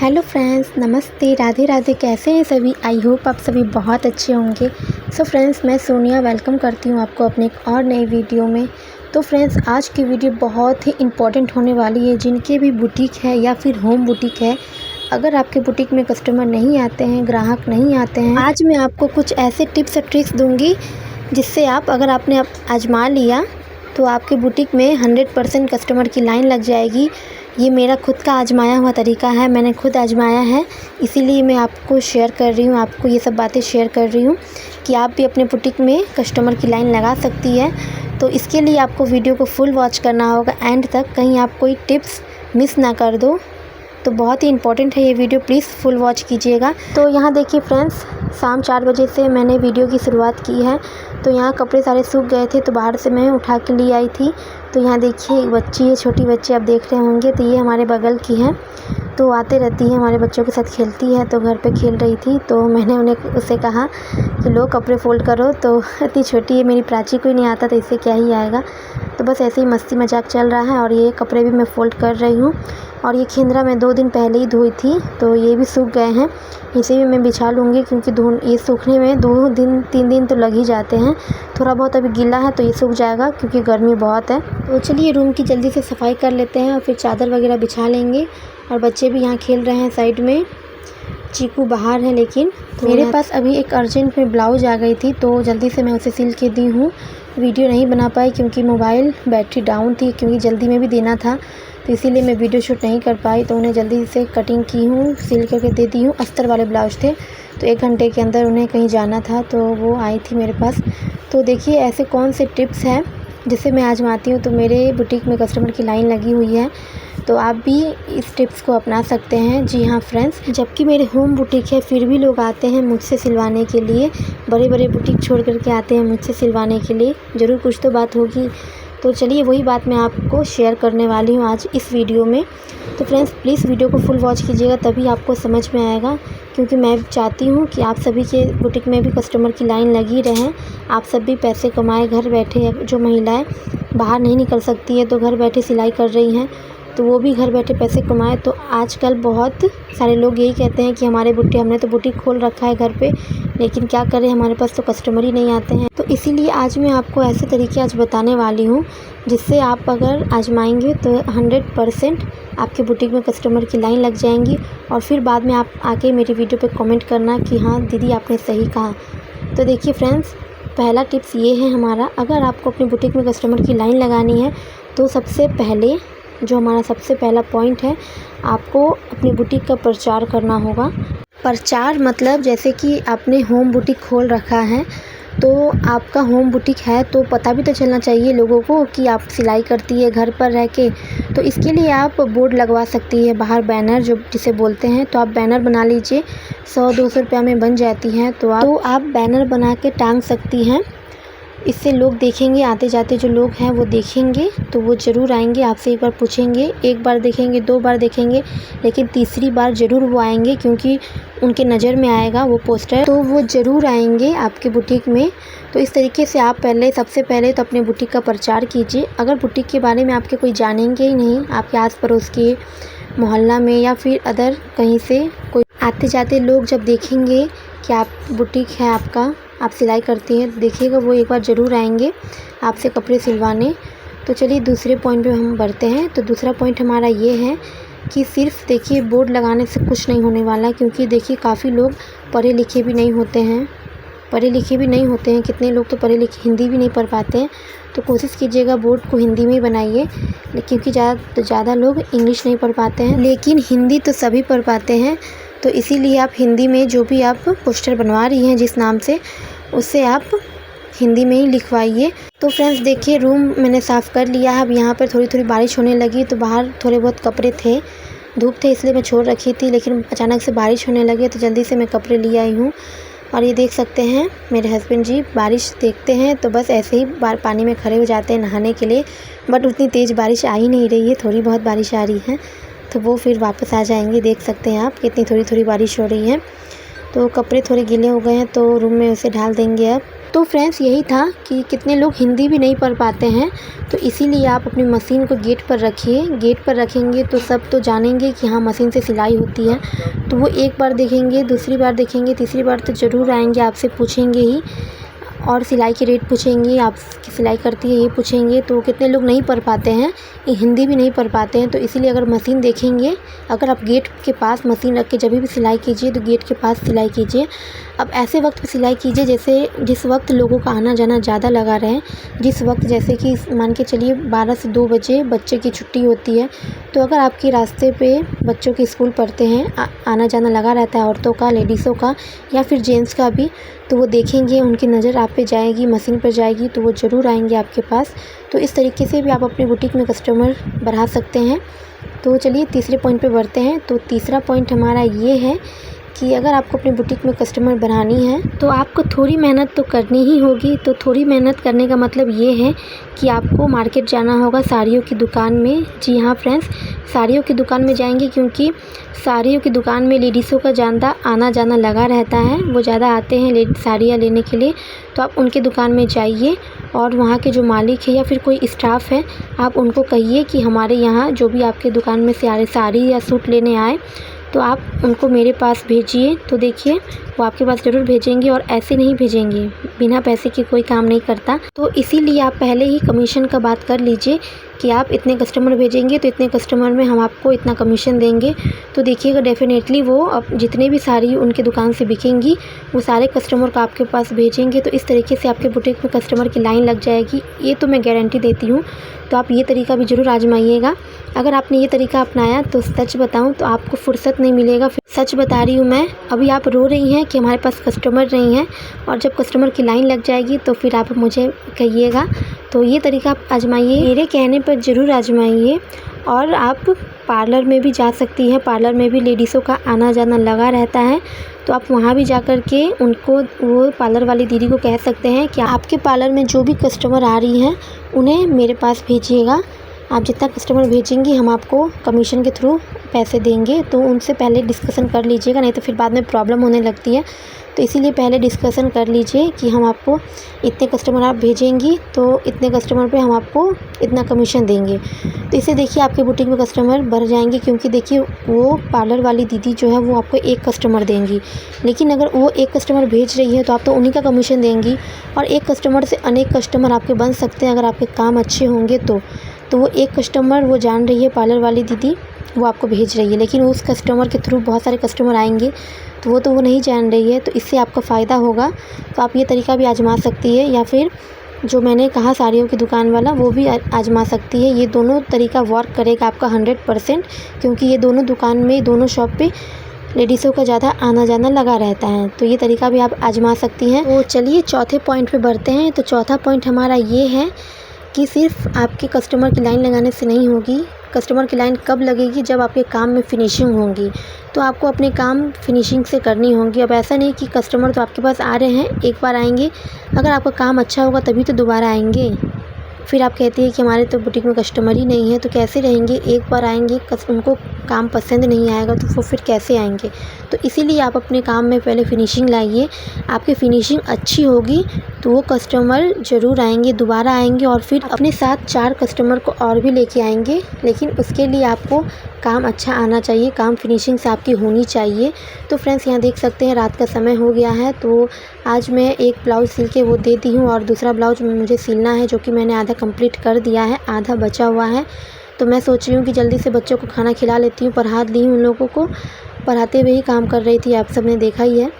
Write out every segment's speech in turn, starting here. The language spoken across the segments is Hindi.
हेलो फ्रेंड्स, नमस्ते, राधे राधे। कैसे हैं सभी? आई होप आप सभी बहुत अच्छे होंगे। सो फ्रेंड्स, मैं सोनिया वेलकम करती हूँ आपको अपने एक और नई वीडियो में। तो फ्रेंड्स, आज की वीडियो बहुत ही इम्पॉर्टेंट होने वाली है। जिनके भी बुटीक है या फिर होम बुटीक है, अगर आपके बुटीक में कस्टमर नहीं आते हैं, ग्राहक नहीं आते हैं, आज मैं आपको कुछ ऐसे टिप्स और ट्रिक्स दूँगी जिससे आप, अगर आपने आजमा लिया तो आपके बुटीक में 100% कस्टमर की लाइन लग जाएगी। ये मेरा खुद का आजमाया हुआ तरीका है, मैंने खुद आजमाया है, इसीलिए मैं आपको शेयर कर रही हूँ, आपको ये सब बातें शेयर कर रही हूँ कि आप भी अपने बुटीक में कस्टमर की लाइन लगा सकती है। तो इसके लिए आपको वीडियो को फुल वॉच करना होगा एंड तक, कहीं आप कोई टिप्स मिस ना कर दो। तो बहुत ही इंपॉर्टेंट है ये वीडियो, प्लीज़ फुल वॉच कीजिएगा। तो यहाँ देखिए फ्रेंड्स, शाम 4 बजे से मैंने वीडियो की शुरुआत की है। तो यहाँ कपड़े सारे सूख गए थे, तो बाहर से मैं उठा के ले आई थी। तो यहाँ देखिए एक बच्ची है, छोटी बच्ची, आप देख रहे होंगे। तो ये हमारे बगल की है, तो आते रहती है, हमारे बच्चों के साथ खेलती है। तो घर पे खेल रही थी, तो मैंने उससे कहा कि लो कपड़े फ़ोल्ड करो। तो इतनी छोटी है, मेरी प्राची को ही नहीं आता, तो इससे क्या ही आएगा। तो बस ऐसे ही मस्ती मजाक चल रहा है। और ये कपड़े भी मैं फ़ोल्ड कर रही हूँ। और ये खिंदरा मैं 2 दिन पहले ही धोई थी, तो ये भी सूख गए हैं। इसे भी मैं बिछा लूँगी, क्योंकि ये सूखने में 2 दिन 3 दिन तो लग ही जाते हैं। थोड़ा बहुत अभी गीला है तो ये सूख जाएगा, क्योंकि गर्मी बहुत है। तो चलिए रूम की जल्दी से सफाई कर लेते हैं और फिर चादर वगैरह बिछा लेंगे। और बच्चे भी यहाँ खेल रहे हैं साइड में। चीकू बाहर है, लेकिन तो मेरे पास अभी एक अर्जेंट में ब्लाउज़ आ गई थी, तो जल्दी से मैं उसे सिल के दी हूँ। वीडियो नहीं बना पाई क्योंकि मोबाइल बैटरी डाउन थी, क्योंकि जल्दी में भी देना था, तो इसीलिए मैं वीडियो शूट नहीं कर पाई। तो उन्हें जल्दी से कटिंग की हूँ, सिल करके दे दी हूँ। अस्तर वाले ब्लाउज थे, तो 1 घंटे के अंदर उन्हें कहीं जाना था, तो वो आई थी मेरे पास। तो देखिए ऐसे कौन से टिप्स हैं जिससे मैं आजमाती हूँ तो मेरे बुटीक में कस्टमर की लाइन लगी हुई है। तो आप भी इस टिप्स को अपना सकते हैं। जी हाँ फ्रेंड्स, जबकि मेरे होम बुटीक है, फिर भी लोग आते हैं मुझसे सिलवाने के लिए। बड़े बड़े बुटीक छोड़ करके आते हैं मुझसे सिलवाने के लिए, ज़रूर कुछ तो बात होगी। तो चलिए वही बात मैं आपको शेयर करने वाली हूँ आज इस वीडियो में। तो फ्रेंड्स, प्लीज़ वीडियो को फुल वॉच कीजिएगा, तभी आपको समझ में आएगा। क्योंकि मैं चाहती हूँ कि आप सभी के बुटीक में भी कस्टमर की लाइन लगी रहे, आप सब भी पैसे कमाएं घर बैठे। जो महिलाएं बाहर नहीं निकल सकती है, तो घर बैठे सिलाई कर रही हैं, तो वो भी घर बैठे पैसे कमाएं। तो आजकल बहुत सारे लोग यही कहते हैं कि हमने तो बुटीक खोल रखा है घर पे, लेकिन क्या करें, हमारे पास तो कस्टमर ही नहीं आते हैं। तो इसीलिए आज मैं आपको ऐसे तरीके आज बताने वाली हूँ जिससे आप अगर आजमाएंगे तो 100% आपके बुटीक में कस्टमर की लाइन लग जाएंगी। और फिर बाद में आप आके मेरी वीडियो पे कमेंट करना कि हाँ दीदी आपने सही कहा। तो देखिए फ्रेंड्स, पहला टिप्स ये है हमारा, अगर आपको अपने बुटीक में कस्टमर की लाइन लगानी है तो सबसे पहले जो हमारा सबसे पहला पॉइंट है, आपको अपने बुटीक का प्रचार करना होगा। प्रचार मतलब जैसे कि आपने होम बुटीक खोल रखा है, तो आपका होम बुटीक है तो पता भी तो चलना चाहिए लोगों को कि आप सिलाई करती है घर पर रह के। तो इसके लिए आप बोर्ड लगवा सकती है बाहर, बैनर जो जिसे बोलते हैं। तो आप बैनर बना लीजिए, 100-200 रुपये में बन जाती हैं। तो आप बैनर बना के टांग सकती हैं। इससे लोग देखेंगे, आते जाते जो लोग हैं वो देखेंगे, तो वो ज़रूर आएंगे, आपसे एक बार पूछेंगे। 1 बार देखेंगे, 2 बार देखेंगे, लेकिन तीसरी बार ज़रूर वो आएंगे, क्योंकि उनके नज़र में आएगा वो पोस्टर, तो वो ज़रूर आएंगे आपके बुटीक में। तो इस तरीके से आप सबसे पहले तो अपने बुटीक का प्रचार कीजिए। अगर बुटीक के बारे में आपके कोई जानेंगे ही नहीं, आपके आस पड़ोस के मोहल्ला में या फिर अदर कहीं से कोई आते जाते लोग जब देखेंगे कि आप बुटीक है आपका, आप सिलाई करती हैं, देखिएगा वो एक बार ज़रूर आएंगे आपसे कपड़े सिलवाने। तो चलिए दूसरे पॉइंट पे हम बढ़ते हैं। तो दूसरा पॉइंट हमारा ये है कि सिर्फ देखिए बोर्ड लगाने से कुछ नहीं होने वाला, क्योंकि देखिए काफ़ी लोग पढ़े लिखे भी नहीं होते हैं। कितने लोग तो पढ़े लिखे हिंदी भी नहीं पढ़ पाते हैं। तो कोशिश कीजिएगा बोर्ड को हिंदी में ही बनाइए, क्योंकि ज़्यादा लोग इंग्लिश नहीं पढ़ पाते हैं, लेकिन हिंदी तो सभी पढ़ पाते हैं। तो इसीलिए आप हिंदी में जो भी आप पोस्टर बनवा रही हैं जिस नाम से, उससे आप हिंदी में ही लिखवाइए। तो फ्रेंड्स देखिए, रूम मैंने साफ़ कर लिया है। अब यहाँ पर थोड़ी थोड़ी बारिश होने लगी, तो बाहर थोड़े बहुत कपड़े थे, धूप थे इसलिए मैं छोड़ रखी थी, लेकिन अचानक से बारिश होने लगी तो जल्दी से मैं कपड़े ले आई हूँ। और ये देख सकते हैं मेरे हस्बैंड जी, बारिश देखते हैं तो बस ऐसे ही पानी में खड़े हो जाते हैं नहाने के लिए। बट उतनी तेज़ बारिश आ ही नहीं रही है, थोड़ी बहुत बारिश आ रही है, तो वो फिर वापस आ जाएंगे। देख सकते हैं आप कितनी थोड़ी थोड़ी बारिश हो रही है। तो कपड़े थोड़े गीले हो गए हैं तो रूम में उसे डाल देंगे अब। तो फ्रेंड्स यही था कि कितने लोग हिंदी भी नहीं पढ़ पाते हैं, तो इसीलिए आप अपनी मशीन को गेट पर रखिए। गेट पर रखेंगे तो सब तो जानेंगे कि हाँ मशीन से सिलाई होती है, तो वो एक बार देखेंगे, दूसरी बार देखेंगे, तीसरी बार तो ज़रूर आएंगे, आपसे पूछेंगे ही और सिलाई के रेट पूछेंगे, आप सिलाई करती है ये पूछेंगे। तो कितने लोग नहीं पढ़ पाते हैं, ये हिंदी भी नहीं पढ़ पाते हैं, तो इसीलिए अगर मशीन देखेंगे, अगर आप गेट के पास मशीन रख के जब भी सिलाई कीजिए तो गेट के पास सिलाई कीजिए। अब ऐसे वक्त पे सिलाई कीजिए जैसे जिस वक्त लोगों का आना जाना ज़्यादा लगा रहे, जिस वक्त जैसे कि मान के चलिए 12 से 2 बजे बच्चे की छुट्टी होती है, तो अगर आपके रास्ते पे बच्चों के स्कूल पढ़ते हैं, आना जाना लगा रहता है औरतों का, लेडीज़ों का या फिर जेंट्स का भी, तो वो देखेंगे, उनकी नज़र आप पे जाएगी, मशीन पर जाएगी, तो वो ज़रूर आएंगे आपके पास। तो इस तरीके से भी आप अपनी बुटीक में कस्टमर बढ़ा सकते हैं। तो चलिए तीसरे पॉइंट पे बढ़ते हैं। तो तीसरा पॉइंट हमारा ये है कि अगर आपको अपनी बुटीक में कस्टमर बढ़ानी है तो आपको थोड़ी मेहनत तो करनी ही होगी। तो थोड़ी मेहनत करने का मतलब ये है कि आपको मार्केट जाना होगा साड़ियों की दुकान में। जी हाँ फ्रेंड्स, साड़ियों की दुकान में जाएंगे क्योंकि साड़ियों की दुकान में लेडीज़ों का ज़्यादा आना जाना लगा रहता है, वो ज़्यादा आते हैं साड़ियाँ लेने के लिए। तो आप उनके दुकान में जाइए और वहाँ के जो मालिक है या फिर कोई स्टाफ है, आप उनको कहिए कि हमारे यहाँ जो भी आपके दुकान में से साड़ी या सूट लेने आए तो आप उनको मेरे पास भेजिए। तो देखिए वो आपके पास ज़रूर भेजेंगे और ऐसे नहीं भेजेंगे, बिना पैसे के कोई काम नहीं करता। तो इसीलिए आप पहले ही कमीशन का बात कर लीजिए कि आप इतने कस्टमर भेजेंगे तो इतने कस्टमर में हम आपको इतना कमीशन देंगे। तो देखिएगा डेफिनेटली वो अब जितने भी साड़ी उनके दुकान से बिकेंगी वो सारे कस्टमर को आपके पास भेजेंगे। तो इस तरीके से आपके बुटीक में कस्टमर की लाइन लग जाएगी, ये तो मैं गारंटी देती हूँ। तो आप ये तरीका भी ज़रूर आजमाइएगा। अगर आपने ये तरीका अपनाया तो सच बताऊँ तो आपको फुर्सत नहीं मिलेगा। सच बता रही हूँ मैं। अभी आप रो रही हैं कि हमारे पास कस्टमर नहीं है, और जब कस्टमर की लाइन लग जाएगी तो फिर आप मुझे कहिएगा। तो ये तरीका आप आजमाइए, मेरे कहने पर ज़रूर आजमाइए। और आप पार्लर में भी जा सकती हैं, पार्लर में भी लेडीज़ों का आना जाना लगा रहता है, तो आप वहाँ भी जा कर के उनको, वो पार्लर वाली दीदी को कह सकते हैं कि आपके पार्लर में जो भी कस्टमर आ रही हैं उन्हें मेरे पास भेजिएगा। आप जितना कस्टमर भेजेंगी हम आपको कमीशन के थ्रू पैसे देंगे। तो उनसे पहले डिस्कशन कर लीजिएगा, नहीं तो फिर बाद में प्रॉब्लम होने लगती है। तो इसीलिए पहले डिस्कशन कर लीजिए कि हम आपको इतने कस्टमर आप भेजेंगी तो इतने कस्टमर पे हम आपको इतना कमीशन देंगे। तो इससे देखिए आपके बुटीक में कस्टमर बढ़ जाएंगे, क्योंकि देखिए वो पार्लर वाली दीदी जो है वो आपको एक कस्टमर देंगी, लेकिन अगर वो एक कस्टमर भेज रही है तो आप तो उन्हीं का कमीशन देंगी। और एक कस्टमर से अनेक कस्टमर आपके बन सकते हैं अगर आपके काम अच्छे होंगे तो वो एक कस्टमर वो जान रही है पार्लर वाली दीदी वो आपको भेज रही है, लेकिन उस कस्टमर के थ्रू बहुत सारे कस्टमर आएंगे तो वो नहीं जान रही है। तो इससे आपका फ़ायदा होगा। तो आप ये तरीका भी आजमा सकती है, या फिर जो मैंने कहा साड़ियों की दुकान वाला वो भी आजमा सकती है। ये दोनों तरीका वर्क करेगा आपका 100%, क्योंकि ये दोनों दुकान में, दोनों शॉप पे लेडीज़ों का ज़्यादा आना जाना लगा रहता है। तो ये तरीका भी आप आजमा सकती हैं। तो चलिए चौथे पॉइंट पे बढ़ते हैं। तो चौथा पॉइंट हमारा ये है कि सिर्फ आपके कस्टमर की लाइन लगाने से नहीं होगी। कस्टमर की लाइन कब लगेगी? जब आपके काम में फ़िनिशिंग होगी। तो आपको अपने काम फ़िनिशिंग से करनी होंगी। अब ऐसा नहीं कि कस्टमर तो आपके पास आ रहे हैं, एक बार आएंगे, अगर आपका काम अच्छा होगा तभी तो दोबारा आएंगे। फिर आप कहती है कि हमारे तो बुटीक में कस्टमर ही नहीं है, तो कैसे रहेंगे? एक बार आएंगे, उनको काम पसंद नहीं आएगा तो वो फिर कैसे आएंगे? तो इसीलिए आप अपने काम में पहले फ़िनिशिंग लाइए। आपकी फ़िनिशिंग अच्छी होगी तो वो कस्टमर ज़रूर आएंगे, दोबारा आएंगे, और फिर अपने साथ 4 कस्टमर को और भी लेके आएंगे। लेकिन उसके लिए आपको काम अच्छा आना चाहिए, काम फिनिशिंग से आपकी होनी चाहिए। तो फ्रेंड्स यहाँ देख सकते हैं रात का समय हो गया है, तो आज मैं एक ब्लाउज़ सिल के वो दे दी हूँ, और दूसरा ब्लाउज मुझे सिलना है जो कि मैंने आधा कंप्लीट कर दिया है, आधा बचा हुआ है। तो मैं सोच रही हूँ कि जल्दी से बच्चों को खाना खिला लेती हूँ। पढ़ा दी हूँ उन लोगों को, पढ़ाते हुए ही काम कर रही थी, आप सब ने देखा ही है।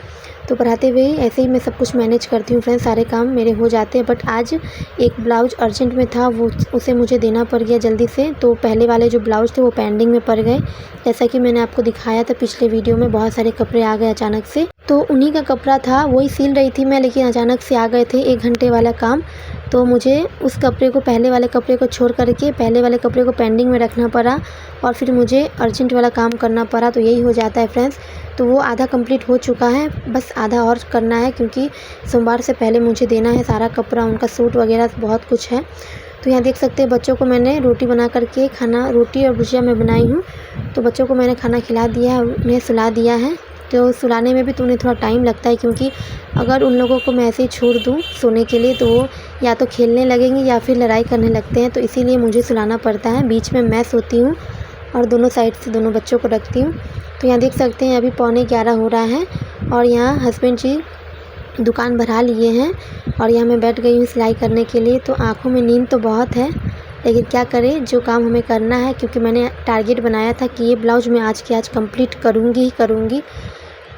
तो पढ़ाते हुए ऐसे ही मैं सब कुछ मैनेज करती हूँ फ्रेंड्स, सारे काम मेरे हो जाते हैं। बट आज एक ब्लाउज अर्जेंट में था, वो उसे मुझे देना पड़ गया जल्दी से। तो पहले वाले जो ब्लाउज थे वो पेंडिंग में पड़ गए, जैसा कि मैंने आपको दिखाया था पिछले वीडियो में। बहुत सारे कपड़े आ गए अचानक से, तो उन्हीं का कपड़ा था, वही सिल रही थी मैं, लेकिन अचानक से आ गए थे 1 घंटे वाला काम। तो मुझे उस कपड़े को, पहले वाले कपड़े को छोड़ करके पहले वाले कपड़े को पेंडिंग में रखना पड़ा, और फिर मुझे अर्जेंट वाला काम करना पड़ा। तो यही हो जाता है फ्रेंड्स। तो वो आधा कंप्लीट हो चुका है, बस आधा और करना है, क्योंकि सोमवार से पहले मुझे देना है सारा कपड़ा, उनका सूट वगैरह बहुत कुछ है। तो यहाँ देख सकते हैं बच्चों को मैंने रोटी बना करके, खाना, रोटी और भुजिया मैं बनाई हूँ। तो बच्चों को मैंने खाना खिला दिया है, उन्हें सुला दिया है। तो सुलाने में भी तो उन्हें थोड़ा टाइम लगता है, क्योंकि अगर उन लोगों को मैं ऐसे ही छोड़ दूँ सोने के लिए तो वो या तो खेलने लगेंगे या फिर लड़ाई करने लगते हैं। तो इसीलिए मुझे सुलाना पड़ता है। बीच में मैं सोती हूँ और दोनों साइड से दोनों बच्चों को रखती हूँ। तो यहाँ देख सकते हैं अभी 11:15 हो रहा है और यहाँ हस्बैंड जी दुकान बढ़ा लिए हैं और यहाँ मैं बैठ गई हूँ सिलाई करने के लिए। तो आँखों में नींद तो बहुत है, लेकिन क्या करें, जो काम हमें करना है, क्योंकि मैंने टारगेट बनाया था कि ये ब्लाउज़ मैं आज के आज कंप्लीट करूँगी ही करूँगी।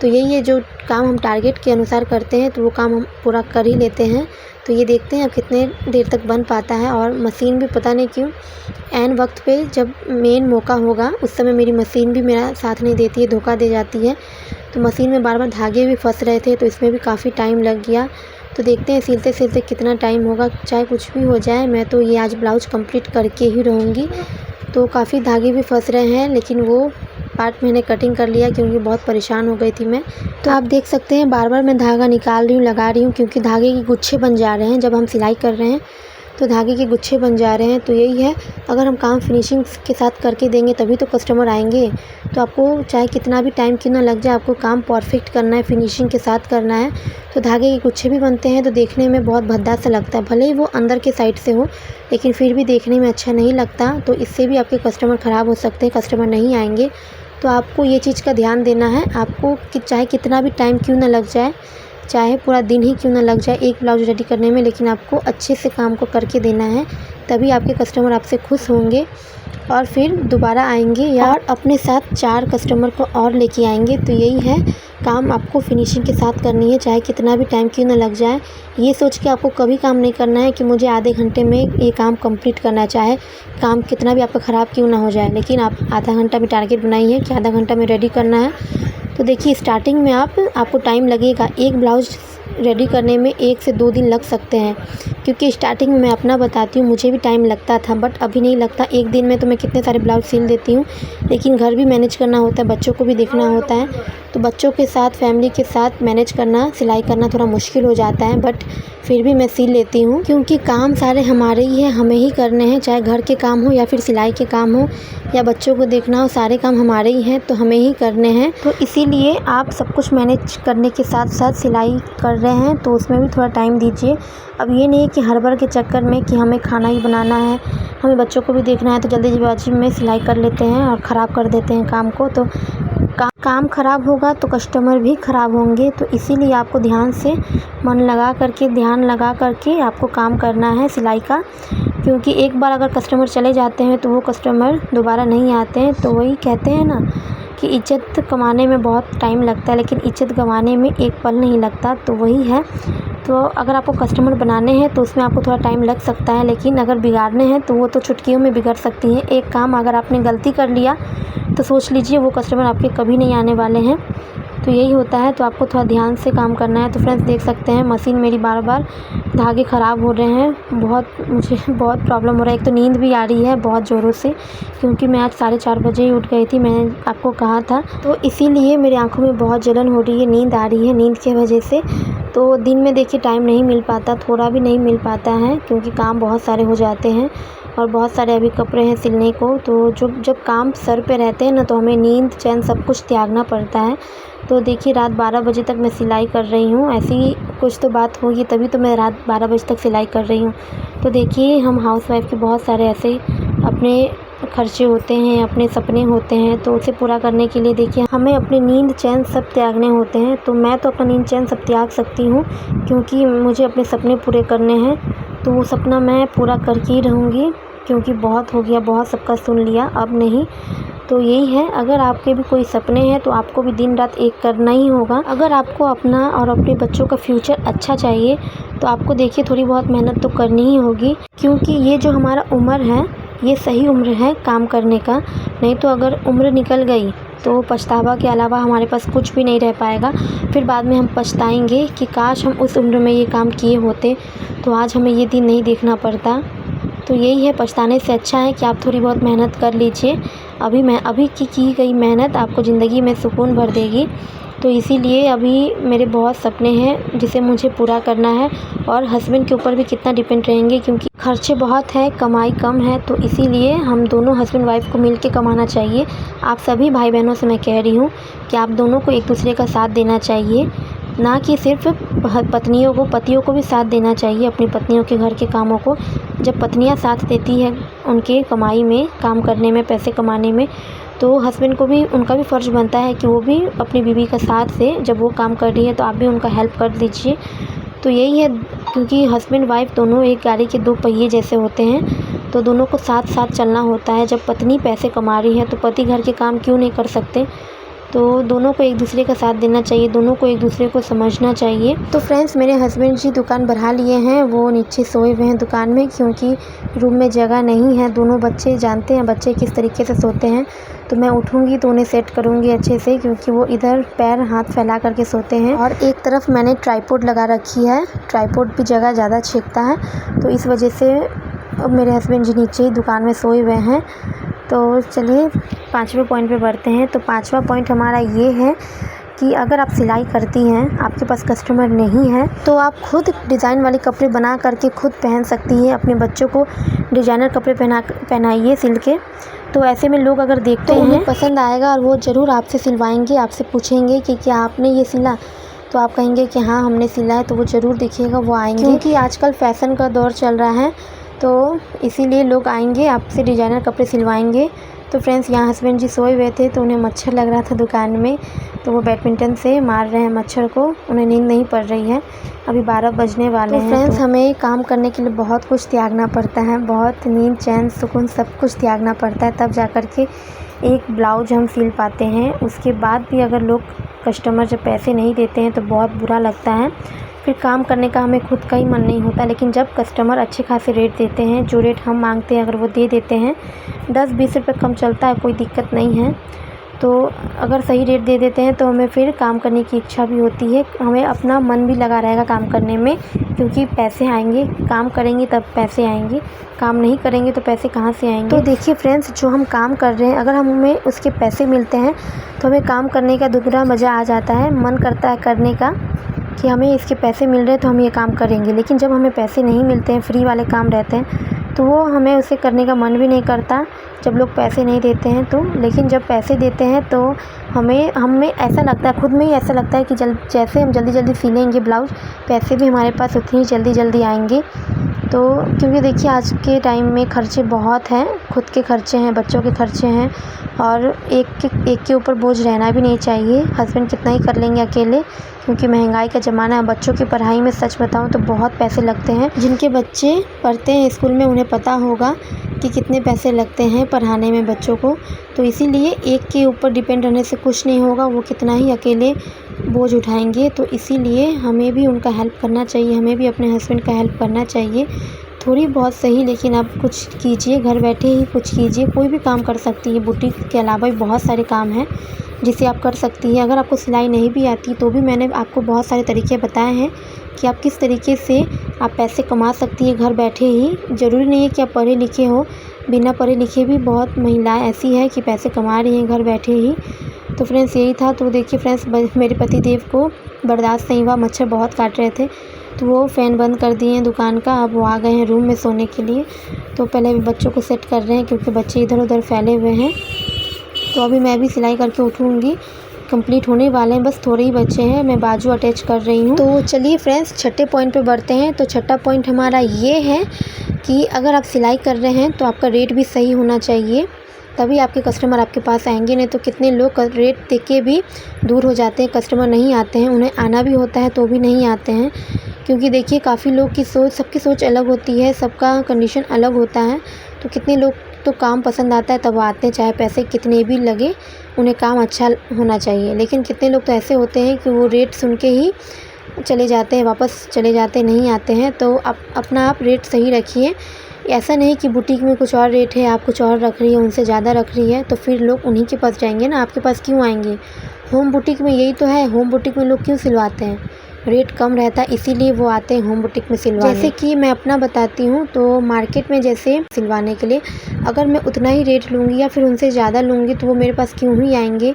तो यही है, जो काम हम टारगेट के अनुसार करते हैं तो वो काम हम पूरा कर ही लेते हैं। तो ये देखते हैं अब कितने देर तक बन पाता है। और मशीन भी पता नहीं क्यों ऐन वक्त पे जब मेन मौका होगा उस समय मेरी मशीन भी मेरा साथ नहीं देती है, धोखा दे जाती है। तो मशीन में बार बार धागे भी फंस रहे थे, तो इसमें भी काफ़ी टाइम लग गया। तो देखते हैं सिलते सिलते कितना टाइम होगा। चाहे कुछ भी हो जाए, मैं तो ये आज ब्लाउज़ कंप्लीट करके ही रहूँगी। तो काफ़ी धागे भी फंस रहे हैं, लेकिन वो पार्ट मैंने कटिंग कर लिया क्योंकि बहुत परेशान हो गई थी मैं। तो आप देख सकते हैं बार बार मैं धागा निकाल रही हूँ, लगा रही हूँ, क्योंकि धागे के गुच्छे बन जा रहे हैं। जब हम सिलाई कर रहे हैं तो धागे के गुच्छे बन जा रहे हैं। तो यही है, अगर हम काम फिनिशिंग के साथ करके देंगे तभी तो कस्टमर आएंगे। तो आपको चाहे कितना भी टाइम क्यों ना लग जाए, आपको काम परफेक्ट करना है, फिनिशिंग के साथ करना है। तो धागे के गुच्छे भी बनते हैं तो देखने में बहुत भद्दा सा लगता है, भले ही वो अंदर के साइड से हो, लेकिन फिर भी देखने में अच्छा नहीं लगता। तो इससे भी आपके कस्टमर ख़राब हो सकते हैं, कस्टमर नहीं आएंगे। तो आपको ये चीज़ का ध्यान देना है, आपको कि चाहे कितना भी टाइम क्यों ना लग जाए, चाहे पूरा दिन ही क्यों ना लग जाए एक ब्लाउज़ रेडी करने में, लेकिन आपको अच्छे से काम को करके देना है। तभी आपके कस्टमर आपसे खुश होंगे और फिर दोबारा आएंगे या अपने साथ 4 कस्टमर को और लेके आएंगे। तो यही है, काम आपको फिनिशिंग के साथ करनी है, चाहे कितना भी टाइम क्यों ना लग जाए। ये सोच के आपको कभी काम नहीं करना है कि मुझे आधे घंटे में ये काम कंप्लीट करना है, चाहे काम कितना भी आपका ख़राब क्यों ना हो जाए। लेकिन आप आधा घंटा भी टारगेट बनाई है कि आधा घंटा में रेडी करना है। तो देखिए स्टार्टिंग में आपको टाइम लगेगा, एक ब्लाउज़ रेडी करने में 1 से 2 दिन लग सकते हैं, क्योंकि स्टार्टिंग में मैं अपना बताती हूँ, मुझे भी टाइम लगता था, बट अभी नहीं लगता। एक दिन में तो मैं कितने सारे ब्लाउज़ सिल देती हूँ, लेकिन घर भी मैनेज करना होता है, बच्चों को भी देखना होता है। तो बच्चों के साथ, फैमिली के साथ मैनेज करना, सिलाई करना थोड़ा मुश्किल हो जाता है, बट फिर भी मैं सिल लेती हूँ, क्योंकि काम सारे हमारे ही हैं, हमें ही करने हैं। चाहे घर के काम हो या फिर सिलाई के काम हो या बच्चों को देखना हो, सारे काम हमारे ही हैं, तो हमें ही करने हैं। तो इसीलिए आप सब कुछ मैनेज करने के साथ साथ सिलाई कर रहे हैं तो उसमें भी थोड़ा टाइम दीजिए। अब ये नहीं कि हड़बड़ के चक्कर में कि हमें खाना ही बनाना है, हमें बच्चों को भी देखना है, तो जल्दीबाजी में सिलाई कर लेते हैं और ख़राब कर देते हैं काम को। तो काम ख़राब होगा तो कस्टमर भी ख़राब होंगे। तो इसीलिए आपको ध्यान से मन लगा करके, ध्यान लगा करके आपको काम करना है सिलाई का, क्योंकि एक बार अगर कस्टमर चले जाते हैं तो वो कस्टमर दोबारा नहीं आते हैं। तो वही कहते हैं ना कि इज़्ज़त कमाने में बहुत टाइम लगता है, लेकिन इज़्ज़त गंवाने में एक पल नहीं लगता। तो वही है, तो अगर आपको कस्टमर बनाने हैं तो उसमें आपको थोड़ा टाइम लग सकता है, लेकिन अगर बिगाड़ने हैं तो वो तो चुटकियों में बिगड़ सकती हैं। एक काम अगर आपने गलती कर लिया तो सोच लीजिए वो कस्टमर आपके कभी नहीं आने वाले हैं। तो यही होता है, तो आपको थोड़ा ध्यान से काम करना है। तो फ्रेंड्स देख सकते हैं मशीन मेरी बार बार धागे ख़राब हो रहे हैं, मुझे बहुत प्रॉब्लम हो रहा है। एक तो नींद भी आ रही है बहुत ज़ोरों से, क्योंकि मैं आज 4:30 बजे ही उठ गई थी, मैंने आपको कहा था। तो इसीलिए मेरी आँखों में बहुत जलन हो रही है, नींद आ रही है, नींद की वजह से। तो दिन में देखिए टाइम नहीं मिल पाता, थोड़ा भी नहीं मिल पाता है, क्योंकि काम बहुत सारे हो जाते हैं और बहुत सारे अभी कपड़े हैं सिलने को। तो जब काम सर पे रहते हैं ना, तो हमें नींद चैन सब कुछ त्यागना पड़ता है। तो देखिए रात 12 बजे तक मैं सिलाई कर रही हूँ, ऐसी कुछ तो बात होगी तभी तो मैं रात 12 बजे तक सिलाई कर रही हूँ। तो देखिए हम हाउसवाइफ के बहुत सारे ऐसे अपने खर्चे होते हैं, अपने सपने होते हैं, तो उसे पूरा करने के लिए देखिए हमें अपनी नींद चैन सब त्यागने होते हैं। तो मैं तो अपना नींद चैन सब त्याग सकती हूँ, क्योंकि मुझे अपने सपने पूरे करने हैं। तो वो सपना मैं पूरा करके ही रहूँगी, क्योंकि बहुत हो गया, बहुत सबका सुन लिया, अब नहीं। तो यही है, अगर आपके भी कोई सपने हैं तो आपको भी दिन रात एक करना ही होगा। अगर आपको अपना और अपने बच्चों का फ्यूचर अच्छा चाहिए तो आपको देखिए थोड़ी बहुत मेहनत तो करनी ही होगी, क्योंकि ये जो हमारा उम्र है ये सही उम्र है काम करने का। नहीं तो अगर उम्र निकल गई तो पछतावा के अलावा हमारे पास कुछ भी नहीं रह पाएगा। फिर बाद में हम पछताएंगे कि काश हम उस उम्र में ये काम किए होते, तो आज हमें ये दिन नहीं देखना पड़ता। तो यही है, पछताने से अच्छा है कि आप थोड़ी बहुत मेहनत कर लीजिए। अभी की गई मेहनत आपको ज़िंदगी में सुकून भर देगी। तो इसीलिए अभी मेरे बहुत सपने हैं जिसे मुझे पूरा करना है, और हस्बैंड के ऊपर भी कितना डिपेंड रहेंगे क्योंकि खर्चे बहुत हैं, कमाई कम है। तो इसीलिए हम दोनों हस्बैंड वाइफ को मिल के कमाना चाहिए। आप सभी भाई बहनों से मैं कह रही हूँ कि आप दोनों को एक दूसरे का साथ देना चाहिए, ना कि सिर्फ पतियों को भी साथ देना चाहिए अपनी पत्नियों के घर के कामों को। जब पत्नियां साथ देती है उनके कमाई में, काम करने में, पैसे कमाने में, तो हस्बैंड को भी उनका भी फ़र्ज़ बनता है कि वो भी अपनी बीवी का साथ दे। जब वो काम कर रही है तो आप भी उनका हेल्प कर दीजिए। तो यही है, क्योंकि हस्बैंड वाइफ दोनों एक गाड़ी के 2 पहिए जैसे होते हैं, तो दोनों को साथ साथ चलना होता है। जब पत्नी पैसे कमा रही है तो पति घर के काम क्यों नहीं कर सकते। तो दोनों को एक दूसरे का साथ देना चाहिए, दोनों को एक दूसरे को समझना चाहिए। तो फ्रेंड्स, मेरे हस्बैंड जी दुकान बढ़ा लिए हैं, वो नीचे सोए हुए हैं दुकान में, क्योंकि रूम में जगह नहीं है। दोनों बच्चे जानते हैं बच्चे किस तरीके से सोते हैं, तो मैं उठूँगी तो उन्हें सेट करूँगी अच्छे से, क्योंकि वो इधर पैर हाथ फैला करके सोते हैं। और एक तरफ मैंने ट्राइपॉड लगा रखी है, ट्राइपॉड भी जगह ज़्यादा छीनता है, तो इस वजह से अब मेरे हस्बैंड जी नीचे ही दुकान में सोए हुए हैं। तो चलिए 5वें पॉइंट पे बढ़ते हैं। तो 5वां पॉइंट हमारा ये है कि अगर आप सिलाई करती हैं, आपके पास कस्टमर नहीं है, तो आप खुद डिज़ाइन वाले कपड़े बना करके खुद पहन सकती हैं। अपने बच्चों को डिज़ाइनर कपड़े पहनाइए सिल के। तो ऐसे में लोग अगर देखते हैं उन्हें पसंद आएगा और वो ज़रूर आपसे सिलवाएंगे, आपसे पूछेंगे कि क्या आपने ये सिला, तो आप कहेंगे कि हाँ हमने सिला है, तो वो ज़रूर दिखिएगा, वो आएंगे। क्योंकि आजकल फ़ैशन का दौर चल रहा है, तो इसीलिए लोग आएंगे, आपसे डिज़ाइनर कपड़े सिलवाएंगे। तो फ्रेंड्स, यहाँ हस्बैंड जी सोए हुए थे, तो उन्हें मच्छर लग रहा था दुकान में, तो वो बैडमिंटन से मार रहे हैं मच्छर को, उन्हें नींद नहीं पड़ रही है। अभी 12 बजने वाले हैं। फ्रेंड्स, हमें काम करने के लिए बहुत कुछ त्यागना पड़ता है, बहुत नींद, चैन, सुकून सब कुछ त्यागना पड़ता है, तब जा कर के एक ब्लाउज हम सिल पाते हैं। उसके बाद भी अगर लोग कस्टमर जब पैसे नहीं देते हैं तो बहुत बुरा लगता है, फिर काम करने का हमें खुद का ही मन नहीं होता। लेकिन जब कस्टमर अच्छे खासे रेट देते हैं, जो रेट हम मांगते हैं अगर वो दे देते हैं, 10-20 रुपये कम चलता है, कोई दिक्कत नहीं है। तो अगर सही रेट दे देते हैं तो हमें फिर काम करने की इच्छा भी होती है, हमें अपना मन भी लगा रहेगा काम करने में, क्योंकि पैसे आएंगे, काम करेंगे तब पैसे आएंगे, काम नहीं करेंगे तो पैसे कहाँ से आएंगे। तो देखिए फ्रेंड्स, जो हम काम कर रहे हैं, अगर हमें उसके पैसे मिलते हैं तो हमें काम करने का दुगना मज़ा आ जाता है, मन करता है करने का कि हमें इसके पैसे मिल रहे हैं तो हम ये काम करेंगे। लेकिन जब हमें पैसे नहीं मिलते हैं, फ्री वाले काम रहते हैं, तो वो हमें उसे करने का मन भी नहीं करता जब लोग पैसे नहीं देते हैं तो। लेकिन जब पैसे देते हैं तो हमें ऐसा लगता है, खुद में ही ऐसा लगता है कि जैसे हम जल्दी जल्दी सिलेंगे ब्लाउज़, पैसे भी हमारे पास उतनी ही जल्दी आएंगे। तो क्योंकि देखिए आज के टाइम में खर्चे बहुत हैं, खुद के खर्चे हैं, बच्चों के खर्चे हैं, और एक के ऊपर बोझ रहना भी नहीं चाहिए। हस्बैंड कितना ही कर लेंगे अकेले, क्योंकि महंगाई का ज़माना है। बच्चों की पढ़ाई में सच बताऊं तो बहुत पैसे लगते हैं। जिनके बच्चे पढ़ते हैं स्कूल में उन्हें पता होगा कि कितने पैसे लगते हैं पढ़ाने में बच्चों को। तो इसीलिए एक के ऊपर डिपेंड रहने से कुछ नहीं होगा, वो कितना ही अकेले बोझ उठाएंगे। तो इसीलिए हमें भी उनका हेल्प करना चाहिए, हमें भी अपने हस्बैंड का हेल्प करना चाहिए, थोड़ी बहुत सही, लेकिन आप कुछ कीजिए, घर बैठे ही कुछ कीजिए। कोई भी काम कर सकती है, बुटीक के अलावा भी बहुत सारे काम हैं जिसे आप कर सकती हैं। अगर आपको सिलाई नहीं भी आती तो भी मैंने आपको बहुत सारे तरीके बताए हैं कि आप किस तरीके से आप पैसे कमा सकती हैं घर बैठे ही। ज़रूरी नहीं है कि आप पढ़े लिखे हो, बिना पढ़े लिखे भी बहुत महिलाएं ऐसी हैं कि पैसे कमा रही हैं घर बैठे ही। तो फ्रेंड्स यही था। तो देखिए फ्रेंड्स, मेरे पतिदेव को बर्दाश्त नहीं हुआ, मच्छर बहुत काट रहे थे, तो वो फ़ैन बंद कर दिए हैं दुकान का। अब वो आ गए हैं रूम में सोने के लिए। तो पहले बच्चों को सेट कर रहे हैं, क्योंकि बच्चे इधर उधर फैले हुए हैं। तो अभी मैं भी सिलाई करके उठूँगी, कंप्लीट होने वाले हैं, बस थोड़े ही बच्चे हैं, मैं बाजू अटैच कर रही हूँ। तो चलिए फ्रेंड्स, 6ठे पॉइंट पे बढ़ते हैं। तो 6ठा पॉइंट हमारा ये है कि अगर आप सिलाई कर रहे हैं तो आपका रेट भी सही होना चाहिए, तभी आपके कस्टमर आपके पास आएंगे। नहीं तो कितने लोग रेट देख के भी दूर हो जाते हैं, कस्टमर नहीं आते हैं, उन्हें आना भी होता है तो भी नहीं आते हैं। क्योंकि देखिए काफ़ी लोग की सोच, सबकी सोच अलग होती है, सबका कंडीशन अलग होता है। तो कितने लोग तो काम पसंद आता है तब आते हैं, चाहे पैसे कितने भी लगे, उन्हें काम अच्छा होना चाहिए। लेकिन कितने लोग तो ऐसे होते हैं कि वो रेट सुन के ही चले जाते हैं, वापस चले जाते नहीं आते हैं। तो अपना आप रेट सही रखिए। ऐसा नहीं कि बुटीक में कुछ और रेट है, आप कुछ और रख रही है, उनसे ज़्यादा रख रही है, तो फिर लोग उन्हीं के पास जाएंगे ना, आपके पास क्यों आएंगे। होम बुटीक में यही तो है, होम बुटीक में लोग क्यों सिलवाते हैं, रेट कम रहता है, इसीलिए वो आते हैं होम बुटीक में सिलवाने। जैसे कि मैं अपना बताती हूँ, तो मार्केट में जैसे सिलवाने के लिए अगर मैं उतना ही रेट लूँगी या फिर उनसे ज़्यादा लूँगी तो वो मेरे पास क्यों ही आएंगे।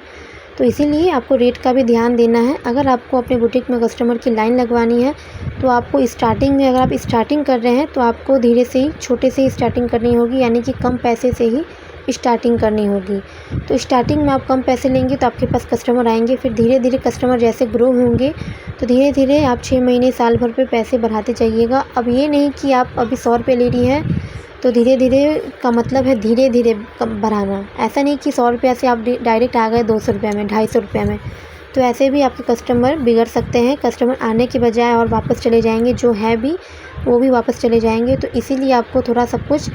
तो इसीलिए आपको रेट का भी ध्यान देना है। अगर आपको अपने बुटीक में कस्टमर की लाइन लगवानी है तो आपको स्टार्टिंग में, अगर आप स्टार्टिंग कर रहे हैं तो आपको धीरे से ही, छोटे से ही स्टार्टिंग करनी होगी, यानी कि कम पैसे से ही स्टार्टिंग करनी होगी। तो स्टार्टिंग में आप कम पैसे लेंगे तो आपके पास कस्टमर आएंगे, फिर धीरे धीरे कस्टमर जैसे ग्रो होंगे तो धीरे धीरे आप 6 महीने साल भर पे पैसे बढ़ाते जाइएगा। अब ये नहीं कि आप अभी 100 रुपये ले रही हैं तो धीरे धीरे का मतलब है धीरे धीरे कम बढ़ाना। ऐसा नहीं कि 100 रुपये से आप डायरेक्ट आ गए 200 रुपये में, 250 रुपये में, तो ऐसे भी आपके कस्टमर बिगड़ सकते हैं। कस्टमर आने के बजाय और वापस चले जाएंगे, जो है भी वो भी वापस चले जाएंगे। तो इसीलिए आपको थोड़ा सब कुछ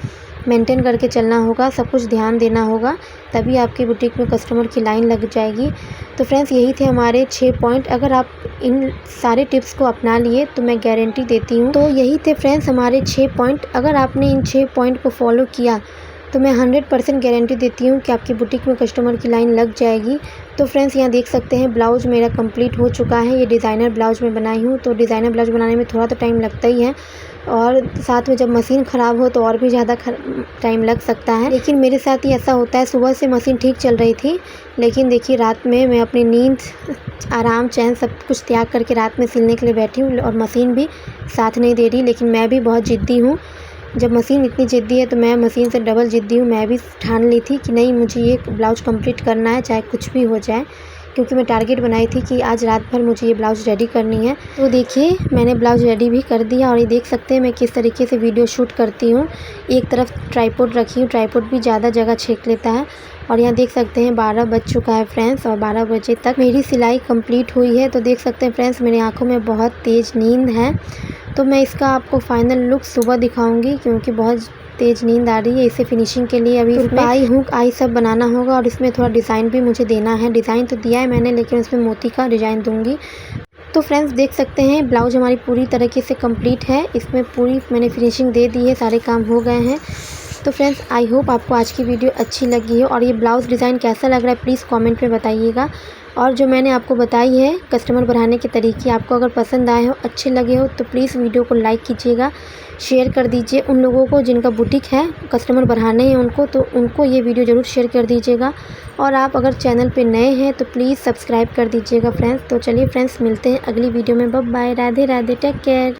मेंटेन करके चलना होगा, सब कुछ ध्यान देना होगा, तभी आपकी बुटीक में कस्टमर की लाइन लग जाएगी। तो फ्रेंड्स, यही थे हमारे 6 पॉइंट। अगर आप इन सारे टिप्स को अपना लिए तो मैं गारंटी देती हूँ। तो यही थे फ्रेंड्स हमारे 6 पॉइंट। अगर आपने इन 6 पॉइंट को फॉलो किया तो मैं 100% गारंटी देती हूँ कि आपकी बुटीक में कस्टमर की लाइन लग जाएगी। तो फ्रेंड्स, यहाँ देख सकते हैं ब्लाउज़ मेरा कंप्लीट हो चुका है। ये डिज़ाइनर ब्लाउज़ मैं बनाई हूँ, तो डिज़ाइनर ब्लाउज़ बनाने में थोड़ा तो टाइम लगता ही है, और साथ में जब मशीन ख़राब हो तो और भी ज़्यादा टाइम लग सकता है। लेकिन मेरे साथ ही ऐसा होता है, सुबह से मशीन ठीक चल रही थी, लेकिन देखिए रात में मैं अपनी नींद, आराम, चैन सब कुछ त्याग करके रात में सिलने के लिए बैठी हूँ, और मशीन भी साथ नहीं दे रही। लेकिन मैं भी बहुत ज़िद्दी हूँ। जब मशीन इतनी ज़िद्दी है तो मैं मशीन से डबल ज़िद्दी हूँ। मैं भी ठान ली थी कि नहीं, मुझे ये ब्लाउज़ कंप्लीट करना है, चाहे कुछ भी हो जाए, क्योंकि मैं टारगेट बनाई थी कि आज रात भर मुझे ये ब्लाउज़ रेडी करनी है। तो देखिए मैंने ब्लाउज़ रेडी भी कर दिया, और ये देख सकते हैं मैं किस तरीके से वीडियो शूट करती हूँ। एक तरफ ट्राइपॉड रखी हूँ, ट्राइपॉड भी ज़्यादा जगह छेक लेता है। और यहाँ देख सकते हैं 12 बज चुका है फ्रेंड्स, और 12 बजे तक मेरी सिलाई कंप्लीट हुई है। तो देख सकते हैं फ्रेंड्स, मेरी आँखों में बहुत तेज़ नींद है। तो मैं इसका आपको फाइनल लुक सुबह दिखाऊंगी, क्योंकि बहुत तेज़ नींद आ रही है। इसे फिनिशिंग के लिए अभी तुरपाई, हुक, आई सब बनाना होगा, और इसमें थोड़ा डिज़ाइन भी मुझे देना है। डिज़ाइन तो दिया है मैंने, लेकिन उसमें मोती का डिज़ाइन दूंगी। तो फ्रेंड्स, देख सकते हैं ब्लाउज़ हमारी पूरी तरीके से कंप्लीट है। इसमें पूरी मैंने फिनिशिंग दे दी है, सारे काम हो गए हैं। तो फ्रेंड्स, आई होप आपको आज की वीडियो अच्छी लगी हो, और ये ब्लाउज़ डिज़ाइन कैसा लग रहा है प्लीज़ कमेंट में बताइएगा। और जो मैंने आपको बताई है कस्टमर बढ़ाने के तरीके, आपको अगर पसंद आए हो, अच्छे लगे हो, तो प्लीज़ वीडियो को लाइक कीजिएगा, शेयर कर दीजिए उन लोगों को जिनका बुटीक है, कस्टमर बढ़ाने हैं उनको, तो उनको ये वीडियो ज़रूर शेयर कर दीजिएगा। और आप अगर चैनल पे नए हैं तो प्लीज़ सब्सक्राइब कर दीजिएगा फ्रेंड्स। तो चलिए फ्रेंड्स, मिलते हैं अगली वीडियो में। Bye bye, Radhe Radhe, take care.